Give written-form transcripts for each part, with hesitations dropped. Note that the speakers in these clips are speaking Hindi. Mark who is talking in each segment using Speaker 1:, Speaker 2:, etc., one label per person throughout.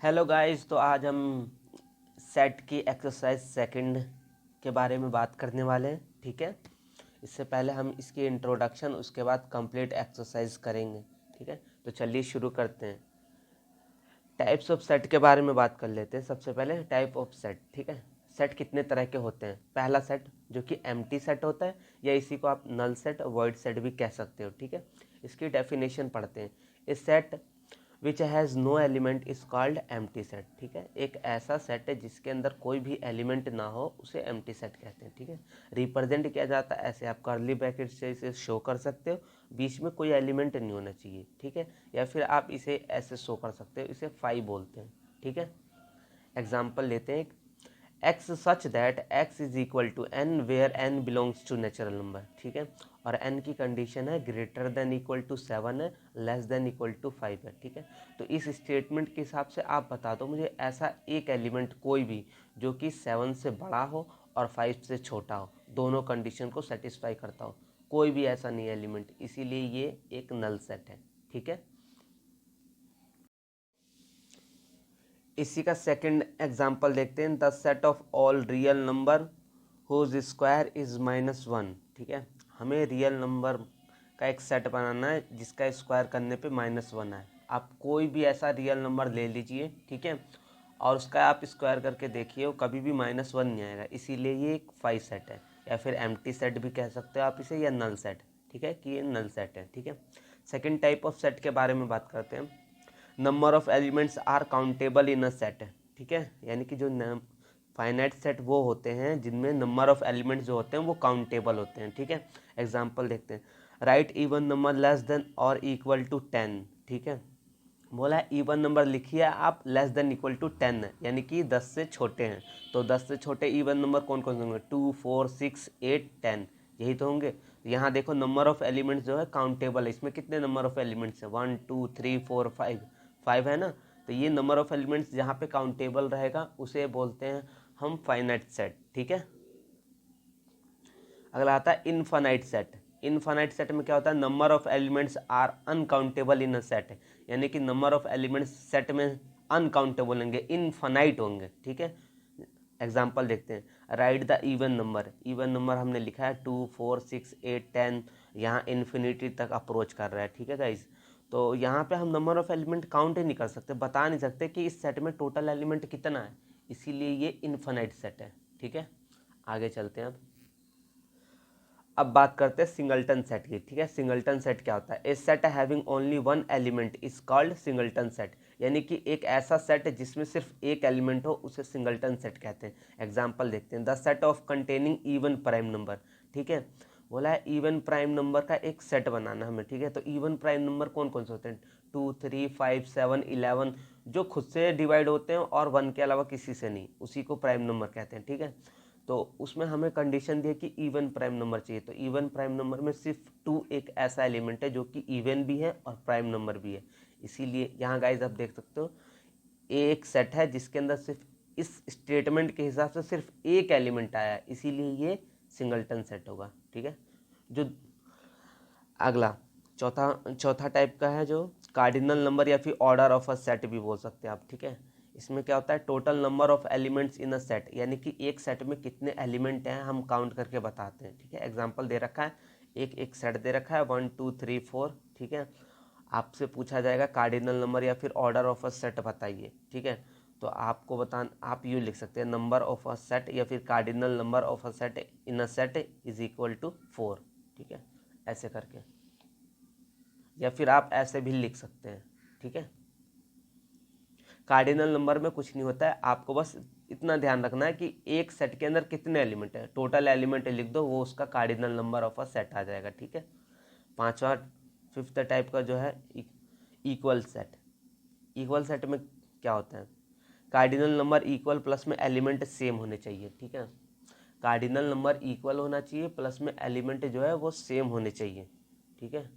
Speaker 1: हेलो गाइस, तो आज हम सेट की एक्सरसाइज सेकंड के बारे में बात करने वाले हैं। ठीक है, इससे पहले हम इसकी इंट्रोडक्शन उसके बाद कंप्लीट एक्सरसाइज करेंगे। ठीक है, तो चलिए शुरू करते हैं। टाइप्स ऑफ सेट के बारे में बात कर लेते हैं। सबसे पहले टाइप ऑफ सेट। ठीक है, सेट कितने तरह के होते हैं। पहला सेट जो कि एम्प्टी सेट होता है, या इसी को आप नल सेट, वॉइड सेट भी कह सकते हो। ठीक है, इसकी डेफिनेशन पढ़ते हैं। इस set which has no element is called empty set. ठीक है, एक ऐसा सेट है जिसके अंदर कोई भी एलिमेंट ना हो, उसे एम्प्टी सेट कहते हैं। ठीक है, रिप्रेजेंट किया जाता है ऐसे, आप कर्ली ब्रैकेट से इसे शो कर सकते हो, बीच में कोई एलिमेंट नहीं होना चाहिए। ठीक है, या फिर आप इसे ऐसे शो कर सकते हो, इसे फाई बोलते हैं। ठीक है, एग्जाम्पल लेते हैं। X such that x is equal to n where n belongs to natural number. ठीक है, और एन की कंडीशन है ग्रेटर देन इक्वल टू 7 है, लेस देन इक्वल टू 5 है। ठीक है, तो इस स्टेटमेंट के हिसाब से आप बता दो मुझे ऐसा एक एलिमेंट कोई भी जो कि 7 से बड़ा हो और 5 से छोटा हो, दोनों कंडीशन को सेटिस्फाई करता हो। कोई भी ऐसा नहीं एलिमेंट, इसीलिए ये एक नल सेट है। ठीक है, इसी का सेकंड एग्जाम्पल देखते हैं। The set of all real number whose square is -1। ठीक है, हमें रियल नंबर का एक सेट बनाना है जिसका स्क्वायर करने पे -1 है। आप कोई भी ऐसा रियल नंबर ले लीजिए, ठीक है, और उसका आप स्क्वायर करके देखिए, वो कभी भी -1 नहीं आएगा। इसीलिए ये एक फाइव सेट है, या फिर एम्प्टी सेट भी कह सकते हो आप इसे, या नल सेट। ठीक है, कि ये नल सेट है। ठीक है, सेकेंड टाइप ऑफ सेट के बारे में बात करते हैं। Number of elements are countable in a set. ठीक है, यानी कि जो फाइनाइट सेट वो होते हैं जिनमें नंबर ऑफ एलिमेंट्स जो होते हैं वो काउंटेबल होते हैं। ठीक है, एग्जांपल देखते हैं। Right even number less than और इक्वल टू 10। ठीक है, बोला है इवन नंबर लिखिए आप, लेस देन इक्वल टू 10 है, यानी कि 10 से छोटे हैं। तो 10 से छोटे इवन नंबर कौन कौन से होंगे? 2, 4, 6, 8, 10, यही तो होंगे। यहाँ देखो नंबर ऑफ एलिमेंट्स जो है काउंटेबल है। इसमें कितने नंबर ऑफ एलिमेंट्स है? 1, 2, 3, 4, 5, 5 है ना। तो ये नंबर ऑफ एलिमेंट्स जहाँ पे काउंटेबल रहेगा उसे बोलते हैं हम फाइनाइट सेट। ठीक है, अगला आता है इनफाइनाइट सेट। इनफाइनाइट सेट में क्या होता है? Number of elements are uncountable in a set, यानी कि नंबर ऑफ एलिमेंट्स सेट में अनकाउंटेबल होंगे, इनफाइनाइट होंगे। ठीक है, एग्जाम्पल देखते हैं। Write the even number. Even number हमने लिखा है 2, 4, 6, 8, 10, यहाँ इन्फिनिटी तक अप्रोच कर रहा है। ठीक है गाइज, तो यहाँ पे हम नंबर ऑफ एलिमेंट काउंट ही नहीं कर सकते, बता नहीं सकते कि इस सेट में टोटल एलिमेंट कितना है, इसीलिए ये इनफाइनाइट सेट है। ठीक है, आगे चलते हैं। अब बात करते हैं सिंगलटन सेट की। ठीक है, सिंगलटन सेट क्या होता है? A set having only one element is called singleton set, यानी कि एक ऐसा सेट है जिसमें सिर्फ एक एलिमेंट हो, उसे सिंगलटन सेट कहते हैं। एग्जांपल देखते हैं। The set of containing even prime number. ठीक है, बोला है इवन प्राइम नंबर का एक सेट बनाना हमें। ठीक है, तो इवन प्राइम नंबर कौन कौन से होते हैं? 2, 3, 5, 7, 11, जो खुद से डिवाइड होते हैं और 1 के अलावा किसी से नहीं, उसी को प्राइम नंबर कहते हैं। ठीक है, तो उसमें हमें कंडीशन दी है कि इवन प्राइम नंबर चाहिए। तो इवन प्राइम नंबर में सिर्फ 2 एक ऐसा एलिमेंट है जो कि इवन भी है और प्राइम नंबर भी है। इसीलिए यहाँ गाइज आप देख सकते हो एक सेट है जिसके अंदर सिर्फ इस स्टेटमेंट के हिसाब से सिर्फ एक एलिमेंट आया है, इसीलिए ये सिंगलटन सेट होगा। ठीक है, जो अगला चौथा चौथा टाइप का है जो कार्डिनल नंबर, या फिर ऑर्डर ऑफ अ सेट भी बोल सकते हैं आप। ठीक है, इसमें क्या होता है? Total number of elements in a set, यानी कि एक सेट में कितने एलिमेंट हैं हम काउंट करके बताते हैं। ठीक है, एग्जांपल दे रखा है, एक सेट दे रखा है 1, 2, 3, 4। ठीक है, आपसे पूछा जाएगा कार्डिनल नंबर या फिर ऑर्डर ऑफ अ सेट बताइए। ठीक है, तो आपको आप यूँ लिख सकते हैं नंबर ऑफ अ सेट या फिर cardinal number of a set in a set is equal to 4। ठीक है, ऐसे करके, या फिर आप ऐसे भी लिख सकते हैं। ठीक है, कार्डिनल नंबर में कुछ नहीं होता है, आपको बस इतना ध्यान रखना है कि एक सेट के अंदर कितने एलिमेंट है, टोटल एलिमेंट लिख दो, वो उसका cardinal number of a set आ जाएगा। ठीक है, पांचवा फिफ्थ टाइप का जो है इक्वल सेट। इक्वल सेट में क्या होता है? कार्डिनल नंबर इक्वल प्लस में एलिमेंट सेम होने चाहिए। ठीक है, कार्डिनल नंबर इक्वल होना चाहिए प्लस में एलिमेंट जो है वो सेम होने चाहिए। ठीक है,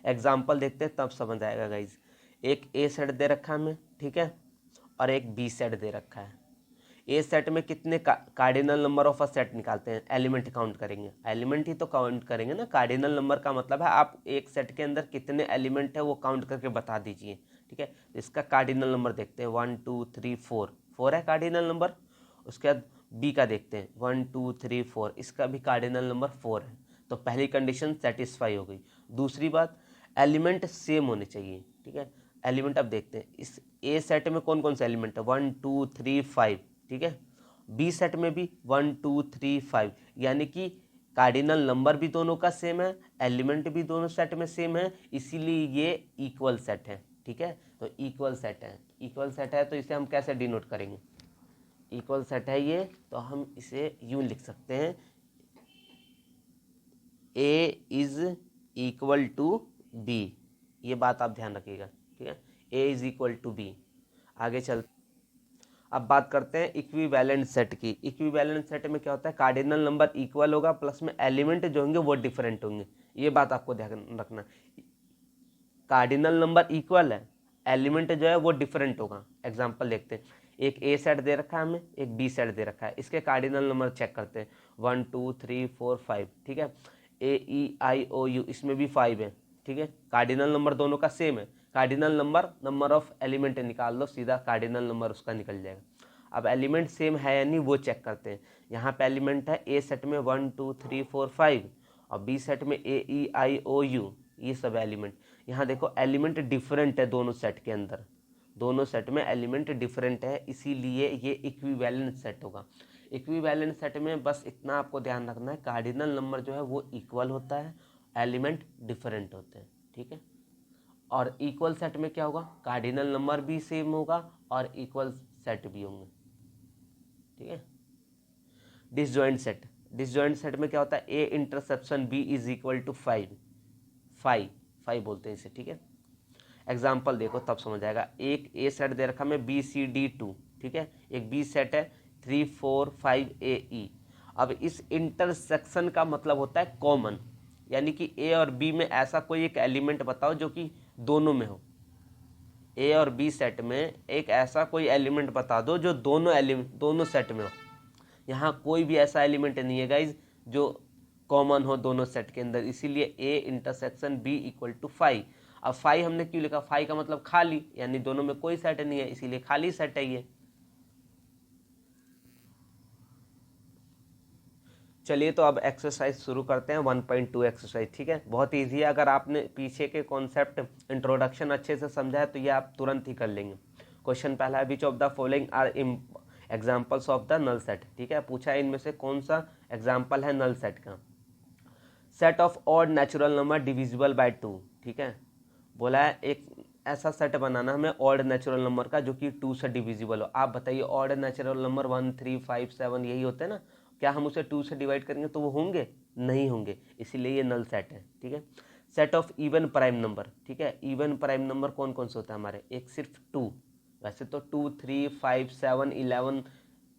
Speaker 1: एग्जाम्पल देखते हैं तब समझ आएगा गाइज। एक ए सेट दे रखा है हमें, ठीक है, और एक बी सेट दे रखा है। ए सेट में कितने cardinal number of a set निकालते हैं? एलिमेंट काउंट करेंगे, एलिमेंट ही तो काउंट करेंगे ना। कार्डिनल नंबर का मतलब है आप एक सेट के अंदर कितने एलिमेंट है वो काउंट करके बता दीजिए। ठीक है। इसका कार्डिनल नंबर देखते हैं 1 2 3 4, 4 है कार्डिनल नंबर। उसके बाद बी का देखते हैं 1 2 3 4, इसका भी कार्डिनल नंबर 4 है। तो पहली कंडीशन सेटिस्फाई हो गई। दूसरी बात, एलिमेंट सेम होने चाहिए, ठीक है। एलिमेंट अब देखते हैं इस ए सेट में कौन कौन से एलिमेंट है, 1 2 3 5, ठीक है। बी सेट में भी 1 2 3 5, यानी कि कार्डिनल नंबर भी दोनों का सेम है, एलिमेंट भी दोनों सेट में सेम है, इसीलिए ये इक्वल सेट है, ठीक है। तो इक्वल सेट है, इक्वल सेट है तो इसे हम कैसे डिनोट करेंगे, इक्वल सेट है ये, तो हम इसे यूं लिख सकते हैं, ए इज इक्वल टू बी। ये बात आप ध्यान रखिएगा, ठीक है। ए इज इक्वल टू बी। आगे चल, अब बात करते हैं इक्विवेलेंट सेट की। इक्विवेलेंट सेट में क्या होता है, कार्डिनल नंबर इक्वल होगा, प्लस में एलिमेंट जो होंगे वो डिफरेंट होंगे। ये बात आपको ध्यान रखना, कार्डिनल नंबर इक्वल है, एलिमेंट जो है वो डिफरेंट होगा। एग्जांपल देखते हैं, एक ए सेट दे रखा है हमें, एक बी सेट दे रखा है, इसके कार्डिनल नंबर चेक करते हैं 1 2 3 4 5, ठीक है। ए ई आई ओ यू, इसमें भी 5 है, ठीक है। कार्डिनल नंबर दोनों का सेम है, cardinal number number of element निकाल लो, सीधा कार्डिनल नंबर उसका निकल जाएगा। अब एलिमेंट सेम है या नहीं वो चेक करते हैं। यहाँ पे एलिमेंट है ए सेट में 1 2 3 4 5, और बी सेट में ए ई आई ओ यू, ये सब एलिमेंट। यहाँ देखो एलिमेंट डिफरेंट है दोनों सेट के अंदर, दोनों सेट में एलिमेंट डिफरेंट है, इसीलिए ये इक्विवेलेंट सेट होगा। इक्विवेलेंट सेट में बस इतना आपको ध्यान रखना है, कार्डिनल नंबर जो है वो इक्वल होता है, एलिमेंट डिफरेंट होते हैं, ठीक है। और इक्वल सेट में क्या होगा, कार्डिनल नंबर भी सेम होगा और इक्वल सेट भी होंगे, ठीक है। डिसजॉइंट सेट, डिसजॉइंट सेट में क्या होता है, A intersection B is equal to 5, 5 बोलते हैं इसे, ठीक है। एग्जाम्पल देखो तब समझ आएगा। एक ए सेट दे रखा है बी सी डी 2, ठीक है। एक बी सेट है 3 4 5 ए ई। अब इस इंटरसेक्शन का मतलब होता है कॉमन, यानी कि ए और बी में ऐसा कोई एक एलिमेंट बताओ जो कि दोनों में हो। ए और बी सेट में एक ऐसा कोई एलिमेंट बता दो जो दोनों सेट में हो। यहाँ कोई भी ऐसा एलिमेंट नहीं है गाइज जो कॉमन हो दोनों सेट के अंदर, इसीलिए A intersection B equal to 5। अब 5 हमने क्यों लिखा, 5 का मतलब खाली, यानी दोनों में कोई सेट नहीं है, इसीलिए खाली सेट है ये। चलिए तो अब एक्सरसाइज शुरू करते हैं 1.2 एक्सरसाइज, ठीक है। बहुत ईजी है, अगर आपने पीछे के कॉन्सेप्ट इंट्रोडक्शन अच्छे से समझा है तो ये आप तुरंत ही कर लेंगे। क्वेश्चन पहला है, which of the following are examples of the null set, ठीक है। पूछा है इनमें से कौन सा एग्जाम्पल है नल सेट का। Set of odd natural number divisible by 2, ठीक है। बोला है एक ऐसा सेट बनाना हमें ऑड नेचुरल नंबर का जो कि 2 से डिविजिबल हो। आप बताइए, ऑड नेचुरल नंबर 1 3 5 7 यही होते हैं ना, क्या हम उसे 2 से डिवाइड करेंगे तो वो होंगे, नहीं होंगे, इसीलिए ये नल सेट है, ठीक है। Set of even prime number, ठीक है। इवन प्राइम नंबर कौन कौन से होते हैं हमारे, एक सिर्फ 2, वैसे तो 2 3 5 7 11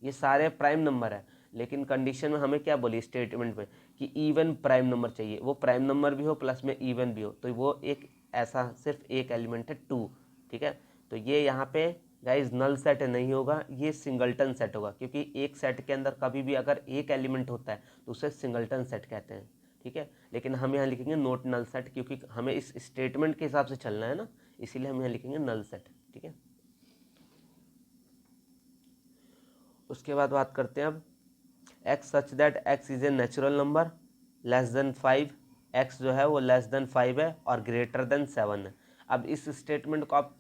Speaker 1: ये सारे प्राइम नंबर है, लेकिन कंडीशन में हमें क्या बोली स्टेटमेंट में कि इवन प्राइम नंबर चाहिए, वो प्राइम नंबर भी हो प्लस में इवन भी हो, तो वो एक ऐसा सिर्फ एक एलिमेंट है 2, ठीक है। तो ये यहाँ पे गाइज नल सेट नहीं होगा, ये सिंगलटन सेट होगा, क्योंकि एक सेट के अंदर कभी भी अगर एक एलिमेंट होता है तो उसे सिंगलटन सेट कहते हैं, ठीक है। लेकिन हम यहाँ लिखेंगे नोट नल सेट, क्योंकि हमें इस स्टेटमेंट के हिसाब से चलना है ना, इसीलिए हम यहाँ लिखेंगे नल सेट, ठीक है। उसके बाद बात करते हैं अब x such that x is a natural number less than 5, x जो है वो लेस देन 5 है और ग्रेटर देन 7 है। अब इस स्टेटमेंट को आप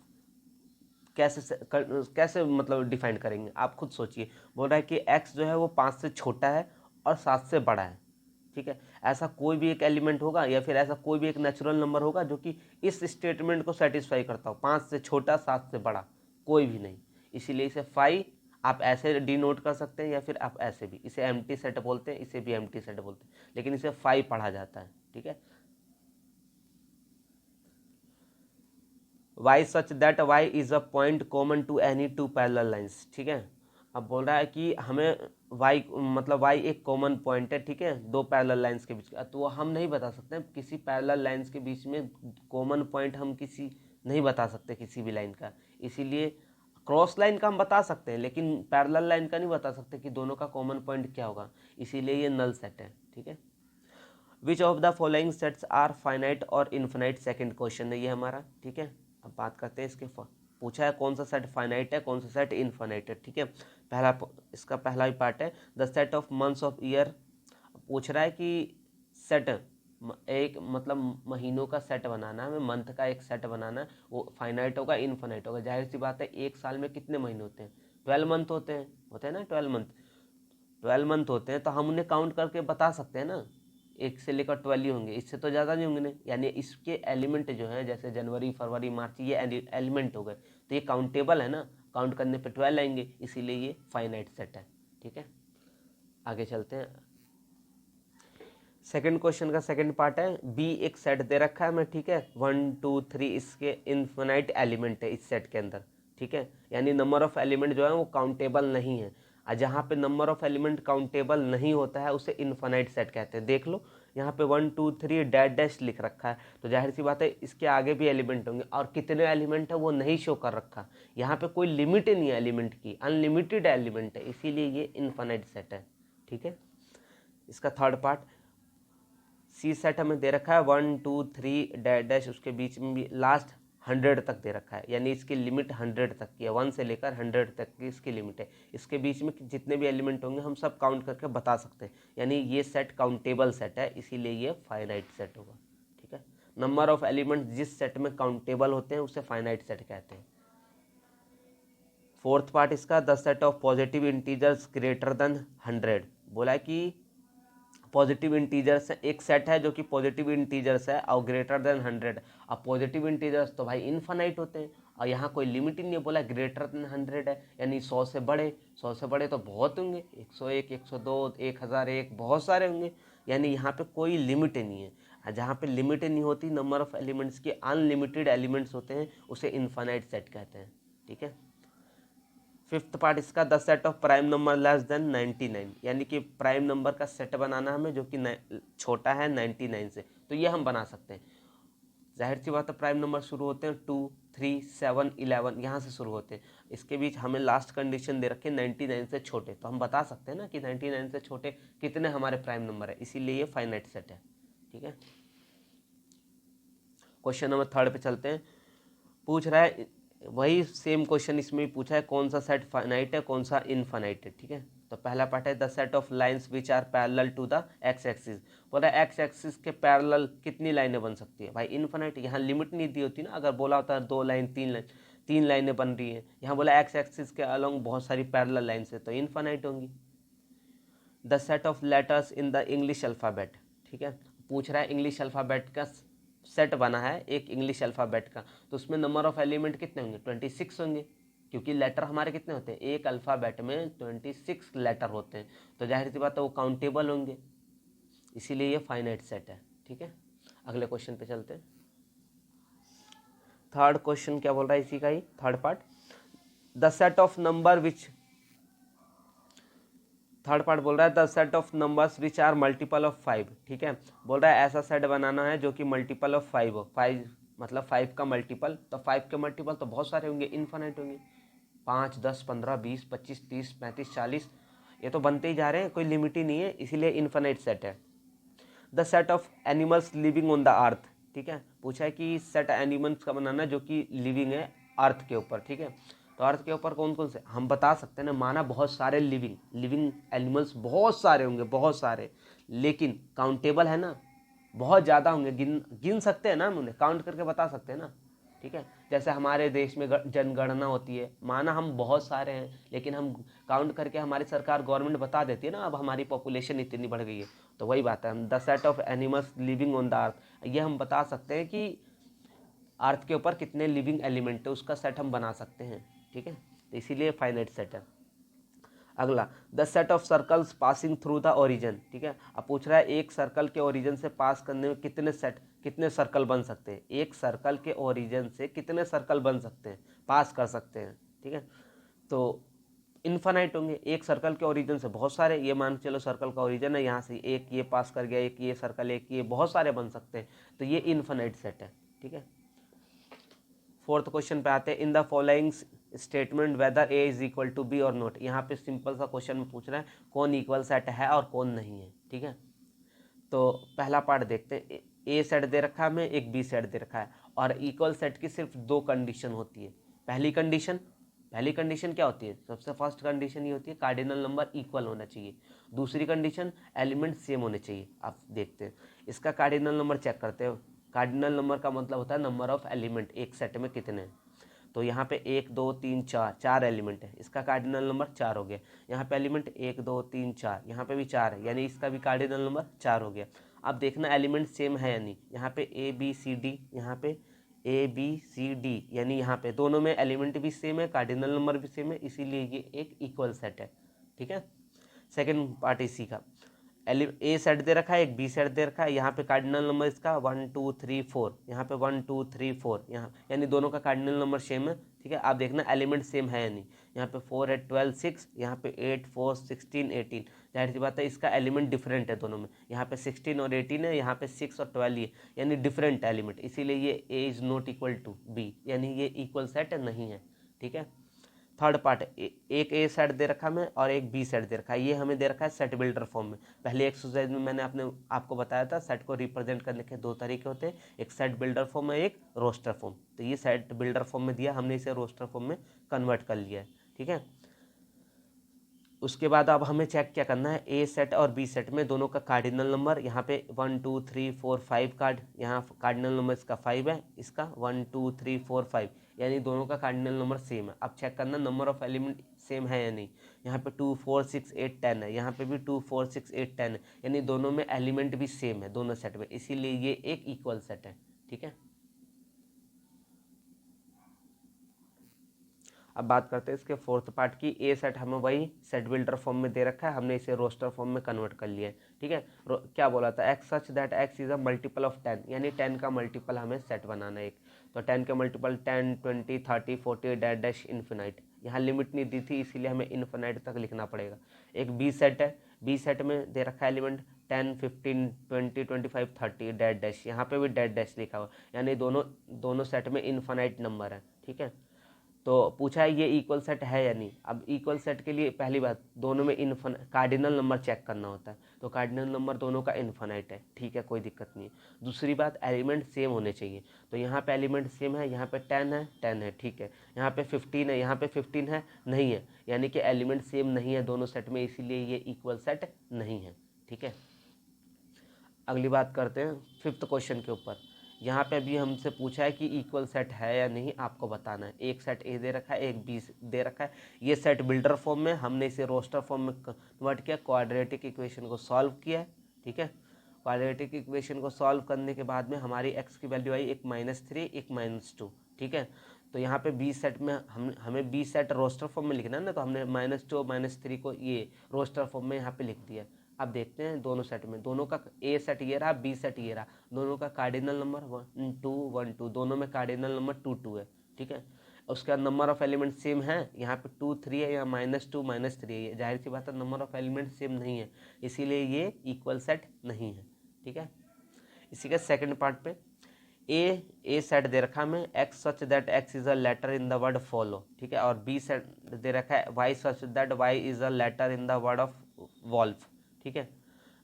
Speaker 1: कैसे मतलब डिफाइन करेंगे, आप खुद सोचिए। बोल रहा है कि एक्स जो है वो 5 से छोटा है और 7 से बड़ा है, ठीक है। ऐसा कोई भी एक एलिमेंट होगा या फिर ऐसा कोई भी एक नेचुरल नंबर होगा जो कि इस स्टेटमेंट को सेटिस्फाई करता हो, 5 से छोटा 7 से बड़ा, कोई भी नहीं। इसीलिए इसे 5 आप ऐसे डिनोट कर सकते हैं या फिर आप ऐसे भी, इसे एम्प्टी सेट बोलते हैं, इसे भी एम्प्टी सेट बोलते हैं, लेकिन इसे 5 पढ़ा जाता है, ठीक है। y such that y is a point common to any two parallel lines, ठीक है। अब बोल रहा है कि हमें y मतलब y एक कॉमन पॉइंट है, ठीक है, दो पैरेलल लाइंस के बीच का, तो हम नहीं बता सकते किसी पैरेलल लाइंस के बीच में कॉमन पॉइंट हम किसी नहीं बता सकते किसी भी लाइन का, इसीलिए क्रॉस लाइन का हम बता सकते हैं लेकिन पैरेलल लाइन का नहीं बता सकते कि दोनों का कॉमन पॉइंट क्या होगा, इसीलिए ये नल सेट है, ठीक है। Which of the following sets are finite और इन्फिनाइट, सेकंड क्वेश्चन है ये हमारा, ठीक है। अब बात करते हैं इसके पूछा है कौन सा सेट फाइनाइट है, कौन सा सेट इनफाइनाइट है, ठीक है। इसका पहला ही पार्ट है the set of months of year. पूछ रहा है कि सेट एक मतलब महीनों का सेट बनाना है, हमें मंथ का एक सेट बनाना है, वो फाइनाइट होगा इनफाइनाइट होगा। जाहिर सी बात है एक साल में कितने महीने होते हैं, 12 मंथ होते हैं ना, 12 मंथ होते हैं, तो हम उन्हें काउंट करके बता सकते हैं ना, 1 से लेकर 12 ही होंगे, इससे तो ज़्यादा नहीं होंगे। यानी इसके एलिमेंट जो हैं जैसे जनवरी फरवरी मार्च, ये एलिमेंट हो गए, तो ये काउंटेबल है ना, काउंट करने पे 12 आएंगे, इसीलिए ये फाइनाइट सेट है, ठीक है। आगे चलते हैं। सेकंड क्वेश्चन का सेकंड पार्ट है बी एक सेट दे रखा है हमें, ठीक है, 1 2 3 इसके इनफिनाइट एलिमेंट है इस सेट के अंदर, ठीक है। यानी नंबर ऑफ एलिमेंट जो है वो काउंटेबल नहीं है, और जहाँ पे नंबर ऑफ एलिमेंट काउंटेबल नहीं होता है उसे इनफिनाइट सेट कहते हैं। देख लो यहाँ पे 1 2 3 डैश डैश लिख रखा है, तो जाहिर सी बात है इसके आगे भी एलिमेंट होंगे, और कितने एलिमेंट है वो नहीं शो कर रखा। यहाँ पे कोई लिमिट नहीं है एलिमेंट की, अनलिमिटेड एलिमेंट है, इसीलिए ये इनफिनाइट सेट है, ठीक है। इसका थर्ड पार्ट सी सेट हमें दे रखा है 1 2 3 डैश डैश, उसके बीच में भी लास्ट 100 तक दे रखा है, यानी इसकी लिमिट 100 तक की है, 1 से लेकर 100 तक की इसकी लिमिट है। इसके बीच में जितने भी एलिमेंट होंगे हम सब काउंट करके बता सकते हैं, यानी ये सेट काउंटेबल सेट है, इसीलिए ये फाइनाइट सेट होगा, ठीक है। नंबर ऑफ एलिमेंट जिस सेट में काउंटेबल होते हैं उसे फाइनाइट सेट कहते हैं। फोर्थ पार्ट इसका the set of positive integers greater than 100। बोला है कि पॉजिटिव इंटीजर्स एक सेट है जो कि पॉजिटिव इंटीजर्स है और ग्रेटर देन 100। अब पॉजिटिव इंटीजर्स तो भाई इनफाइनाइट होते हैं, और यहाँ कोई लिमिट ही नहीं है, बोला ग्रेटर देन 100 है, यानी 100 से बड़े, 100 से बड़े तो बहुत होंगे, 101 102 1001 बहुत सारे होंगे, यानी यहाँ पे कोई लिमिट ही नहीं है। जहाँ पे लिमिट ही नहीं होती, नंबर ऑफ एलिमेंट्स के अनलिमिटेड एलिमेंट्स होते हैं, उसे इनफाइनाइट सेट कहते हैं, ठीक है। फिफ्थ पार्ट इसका the set of prime number less than 99, यानी कि प्राइम नंबर का सेट बनाना हमें जो कि छोटा है 99 से, तो ये हम बना सकते हैं। जाहिर सी बात है प्राइम नंबर शुरू होते हैं 2 3 7 11, यहाँ से शुरू होते हैं, इसके बीच हमें लास्ट कंडीशन दे रखे 99 से छोटे, तो हम बता सकते हैं ना कि 99 से छोटे कितने हमारे प्राइम नंबर है, इसीलिए ये फाइनाइट सेट है, ठीक है। क्वेश्चन नंबर थर्ड पे चलते हैं। पूछ रहा है वही सेम क्वेश्चन इसमें भी पूछा है कौन सा सेट फाइनाइट है कौन सा इनफाइनाइट है, ठीक है। तो पहला पार्ट है the set of lines which are parallel to the x axis. बोला एक्स एक्सिस के पैरेलल कितनी लाइनें बन सकती है, भाई इनफाइनाइट, यहाँ लिमिट नहीं दी होती ना, अगर बोला होता है 2 लाइन 3 लाइनें बन रही हैं, यहाँ बोला एक्स एक्सिस के अलोंग बहुत सारी पैरेलल लाइन्स है, तो इनफाइनाइट होंगी। The set of letters in the English alphabet, ठीक है। पूछ रहा है इंग्लिश अल्फ़ाबेट का सेट बना है एक इंग्लिश अल्फ़ाबेट का, तो उसमें नंबर ऑफ एलिमेंट कितने होंगे, 26 होंगे, क्योंकि लेटर हमारे कितने होते हैं, एक अल्फ़ाबेट में 26 लेटर होते हैं, तो जाहिर सी बात है वो काउंटेबल होंगे, इसीलिए ये फाइनाइट सेट है, ठीक है। अगले क्वेश्चन पे चलते हैं। थर्ड क्वेश्चन क्या बोल रहा है इसी का ही third part, the set of number which, third part बोल रहा है the set of numbers which are multiple of 5, ठीक है। बोल रहा है ऐसा सेट बनाना है जो कि मल्टीपल ऑफ 5 हो, 5 मतलब 5 का मल्टीपल, तो 5 के मल्टीपल तो बहुत सारे होंगे, इनफाइनाइट होंगे, 5 10 15 20 25 30 35 40, ये तो बनते ही जा रहे हैं, कोई लिमिट ही नहीं है, इसीलिए इनफाइनाइट सेट है। The set of animals living on the earth, ठीक है। पूछा है कि सेट एनिमल्स का बनाना जो कि लिविंग है अर्थ के ऊपर, ठीक है। तो अर्थ के ऊपर कौन कौन से हम बता सकते हैं ना, माना बहुत सारे लिविंग एनिमल्स बहुत सारे होंगे, बहुत सारे, लेकिन काउंटेबल है ना, बहुत ज़्यादा होंगे, गिन सकते हैं ना, हम उन्हें काउंट करके बता सकते हैं ना, ठीक है। जैसे हमारे देश में जनगणना होती है, माना हम बहुत सारे हैं, लेकिन हम काउंट करके हमारी सरकार गवर्नमेंट बता देती है ना अब हमारी पॉपुलेशन इतनी बढ़ गई है, तो वही बात है, हम the set of animals living on the earth, ये हम बता सकते हैं कि अर्थ के ऊपर कितने लिविंग एलिमेंट है उसका सेट हम बना सकते हैं, ठीक है, तो इसीलिए फाइनाइट सेट है। अगला the set of circles passing through the origin, ठीक है। अब पूछ रहा है एक सर्कल के ओरिजिन से पास करने में कितने सर्कल बन सकते हैं, एक सर्कल के ओरिजिन से कितने सर्कल बन सकते हैं, पास कर सकते हैं, ठीक है। तो इनफाइनाइट होंगे, एक सर्कल के ओरिजिन से बहुत सारे, ये मान चलो सर्कल का ओरिजिन है, यहाँ से एक ये पास कर गया, एक ये सर्कल, एक ये, बहुत सारे बन सकते हैं, तो ये इनफाइनाइट सेट है, ठीक है। फोर्थ क्वेश्चन पे आते हैं in the following statement whether A is equal to B और नॉट। यहाँ पे सिंपल सा क्वेश्चन में पूछ रहा है कौन इक्वल सेट है और कौन नहीं है, ठीक है। तो पहला पार्ट देखते हैं, ए सेट दे रखा है हमें, एक बी सेट दे रखा है, और इक्वल सेट की सिर्फ दो कंडीशन होती है। पहली कंडीशन क्या होती है? सबसे फर्स्ट कंडीशन ये होती है कार्डिनल नंबर इक्वल होना चाहिए। दूसरी कंडीशन एलिमेंट सेम होने चाहिए। आप देखते हैं इसका कार्डिनल नंबर चेक करते हैं। कार्डिनल नंबर का मतलब होता है नंबर ऑफ एलिमेंट एक सेट में कितने हैं। तो यहाँ पे 1 2 3 4 4 एलिमेंट है, इसका कार्डिनल नंबर 4 हो गया। यहाँ पे एलिमेंट 1 2 3 4, यहाँ पे भी 4 है, यानी इसका भी कार्डिनल नंबर 4 हो गया। अब देखना एलिमेंट सेम है या नहीं। यहाँ पे ए बी सी डी, यहाँ पे ए बी सी डी, यानी यहाँ पे दोनों में एलिमेंट भी सेम है, कार्डिनल नंबर भी सेम है, इसीलिए ये एक इक्वल सेट है। ठीक है। सेकेंड पार्ट इसी का, ए सेट दे रखा है, एक बी सेट दे रखा है। यहाँ पे कार्डिनल नंबर इसका 1 2 3 4, यहाँ पे 1 2 3 4, यहाँ यानी दोनों का कार्डिनल नंबर सेम है। ठीक है। आप देखना एलिमेंट सेम है या नहीं। यहाँ पे 4 है 12 6, यहाँ पे 8 4 16 18, जाहिर सी बात है इसका एलिमेंट डिफरेंट है दोनों में। यहाँ पे 16 और 18 है, यहाँ पे 6 और 12 है, यानी डिफरेंट एलिमेंट, इसीलिए ये A is not equal to B, यानी ये इक्वल सेट नहीं है। ठीक है। थर्ड पार्ट, एक ए सेट दे रखा है और एक बी सेट दे रखा है। ये हमें दे रखा है सेट बिल्डर फॉर्म में। पहले एक्सरसाइज में मैंने आपको बताया था सेट को रिप्रेजेंट करने के दो तरीके होते हैं, एक सेट बिल्डर फॉर्म है, एक रोस्टर फॉर्म। तो ये सेट बिल्डर फॉर्म में दिया, हमने इसे रोस्टर फॉर्म में कन्वर्ट कर लिया है। ठीक है। उसके बाद अब हमें चेक क्या करना है, ए सेट और बी सेट में दोनों का कार्डिनल नंबर। यहाँ पे 1 2 3 4 5 कार्ड, यहाँ कार्डिनल नंबर इसका 5 है, इसका 1 2 3 4 5, यानी दोनों का कार्डिनल नंबर सेम है। अब चेक करना नंबर ऑफ एलिमेंट सेम है या नहीं। यहाँ पे 2 4 6 8 10 है, यहाँ पे भी 2 4 6 8 10 है, यानी दोनों में एलिमेंट भी सेम है दोनों सेट में, इसीलिए ये एक इक्वल सेट है। ठीक है। अब बात करते हैं इसके फोर्थ पार्ट की। ए सेट हमें वही सेट बिल्डर फॉर्म में दे रखा है, हमने इसे रोस्टर फॉर्म में कन्वर्ट कर लिया है। ठीक है। क्या बोला था, x such that x is a multiple of 10, यानी 10 का मल्टीपल हमें सेट बनाना है एक। तो 10 के मल्टीपल 10 20 30 40 डैश डैश इन्फिनाइट, यहाँ लिमिट नहीं दी थी इसीलिए हमें इन्फिनाइट तक लिखना पड़ेगा। एक बी सेट है, बी सेट में दे रखा है एलिमेंट 10 15 20 25 30 डैश डैश, यहाँ पे भी डैश डैश लिखा हुआ, यानी दोनों सेट में इन्फिनाइट नंबर है। ठीक है। तो पूछा है ये इक्वल सेट है या नहीं। अब इक्वल सेट के लिए पहली बात दोनों में कार्डिनल नंबर चेक करना होता है, तो कार्डिनल नंबर दोनों का इन्फिनाइट है। ठीक है, कोई दिक्कत नहीं है। दूसरी बात एलिमेंट सेम होने चाहिए, तो यहाँ पे एलिमेंट सेम है, यहाँ पे 10 है। ठीक है। यहाँ पे 15 है, यहाँ पे 15 है, नहीं है, यानी कि एलिमेंट सेम नहीं है दोनों सेट में, इसीलिए ये इक्वल सेट नहीं है। ठीक है। अगली बात करते हैं फिफ्थ क्वेश्चन के ऊपर। यहाँ पे अभी हमसे पूछा है कि इक्वल सेट है या नहीं, आपको बताना है। एक सेट ए दे रखा है, एक बी दे रखा है। ये सेट बिल्डर फॉर्म में, हमने इसे रोस्टर फॉर्म में कन्वर्ट किया, क्वाड्रेटिक इक्वेशन को सॉल्व किया है। ठीक है। क्वाड्रेटिक इक्वेशन को सॉल्व करने के बाद में हमारी एक्स की वैल्यू आई एक -3 एक -2। ठीक है। तो यहाँ पे बी सेट में हमें बी सेट रोस्टर फॉर्म में लिखना है ना, तो हमने -2 -3 को ये रोस्टर फॉर्म में यहाँ पे लिख दिया। अब देखते हैं दोनों सेट में, दोनों का ए सेट ये रहा, बी सेट ये रहा, दोनों का कार्डिनल नंबर 1 2 1 2, दोनों में कार्डिनल नंबर 2 2 है। ठीक है। उसके बाद नंबर ऑफ एलिमेंट सेम है, यहाँ पे 2 3 है, यहाँ -2 -3 है, जाहिर सी बात है नंबर ऑफ एलिमेंट सेम नहीं है, इसीलिए ये इक्वल सेट नहीं है। ठीक है। इसी के सेकंड पार्ट पे ए सेट दे रखा हमें x such that x is a letter in the word follow. ठीक है। और बी सेट दे रखा है y such that y is a letter in the word of wolf. ठीक है।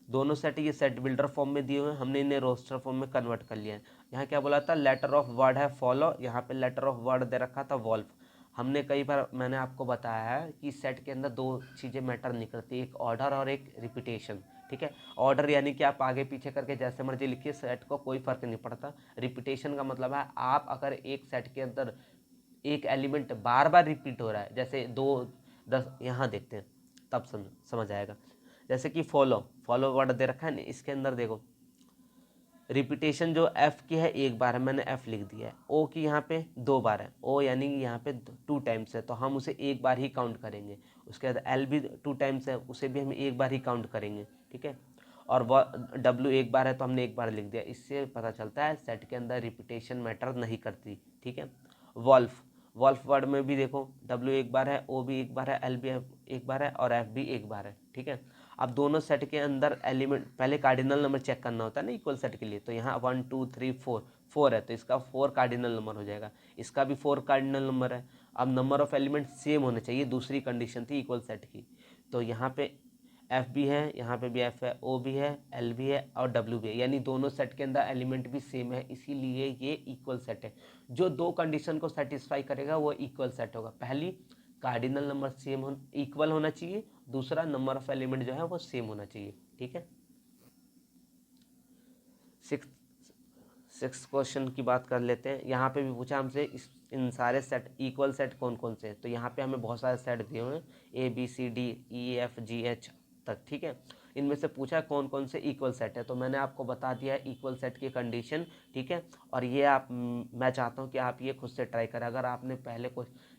Speaker 1: दोनों सेट ये सेट बिल्डर फॉर्म में दिए हुए हैं, हमने इन्हें रोस्टर फॉर्म में कन्वर्ट कर लिया है। यहाँ क्या बोला था, लेटर ऑफ वर्ड है फॉलो, यहाँ पे लेटर ऑफ वर्ड दे रखा था वॉल्फ। हमने कई बार मैंने आपको बताया है कि सेट के अंदर दो चीज़ें मैटर नहीं करती, एक ऑर्डर और एक रिपीटेशन। ठीक है। ऑर्डर यानी कि आप आगे पीछे करके जैसे मर्जी लिखिए, सेट को कोई फर्क नहीं पड़ता। रिपीटेशन का मतलब है आप अगर एक सेट के अंदर एक एलिमेंट बार बार रिपीट हो रहा है, जैसे 2 10, यहाँ देखते हैं तब समझ आएगा। जैसे कि फॉलो वर्ड दे रखा है ना, इसके अंदर देखो रिपीटेशन जो एफ की है एक बार है, मैंने एफ लिख दिया है। ओ की यहाँ पे 2 बार है, ओ यानी कि यहाँ पे 2 टाइम्स है, तो हम उसे एक बार ही काउंट करेंगे। उसके बाद एल भी 2 टाइम्स है, उसे भी हम एक बार ही काउंट करेंगे। ठीक है। और डब्ल्यू एक बार है तो हमने एक बार लिख दिया। इससे पता चलता है सेट के अंदर रिपीटेशन मैटर नहीं करती। ठीक है। वॉल्फ वर्ड में भी देखो डब्ल्यू एक बार है, ओ भी एक बार है, एल भी एक बार है और एफ भी एक बार है। ठीक है। अब दोनों सेट के अंदर एलिमेंट पहले कार्डिनल नंबर चेक करना होता है ना इक्वल सेट के लिए, तो यहाँ 1 2 3 4 है, तो इसका 4 कार्डिनल नंबर हो जाएगा, इसका भी 4 कार्डिनल नंबर है। अब नंबर ऑफ एलिमेंट सेम होने चाहिए, दूसरी कंडीशन थी इक्वल सेट की। तो यहाँ पे एफ भी है, यहाँ पे भी एफ है, ओ भी है, एल भी है और डब्ल्यू भी है, यानी दोनों सेट के अंदर एलिमेंट भी सेम है, इसीलिए ये इक्वल सेट है। जो दो कंडीशन को सेटिस्फाई करेगा वो इक्वल सेट होगा। पहली, कार्डिनल नंबर सेम इक्वल होना चाहिए, दूसरा नंबर ऑफ एलिमेंट जो है वो सेम होना चाहिए। ठीक है। सिक्स क्वेश्चन की बात कर लेते हैं। यहाँ पे भी पूछा हमसे इन सारे सेट इक्वल सेट कौन कौन से हैं। तो यहाँ पे हमें बहुत सारे सेट दिए हुए हैं, A B C D E F G H तक। ठीक है। इनमें से पूछा कौन कौन से इक्वल सेट है, तो मैंने आपको बता दिया है इक्वल सेट की कंडीशन। ठीक है। और ये मैं चाहता हूँ कि आप ये खुद से ट्राई करें। अगर आपने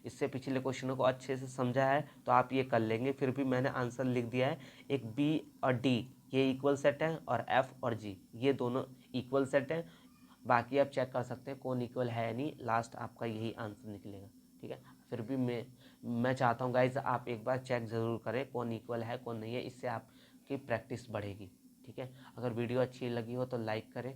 Speaker 1: इससे पिछले क्वेश्चनों को अच्छे से समझा है तो आप ये कर लेंगे। फिर भी मैंने आंसर लिख दिया है, एक बी और डी ये इक्वल सेट है और एफ और जी ये दोनों इक्वल सेट है। बाकी आप चेक कर सकते हैं कौन इक्वल है या नहीं, लास्ट आपका यही आंसर निकलेगा। ठीक है। फिर भी मैं चाहता हूँ गाइज आप एक बार चेक ज़रूर करें कौन इक्वल है कौन नहीं है, इससे आपकी प्रैक्टिस बढ़ेगी। ठीक है। अगर वीडियो अच्छी लगी हो तो लाइक करें,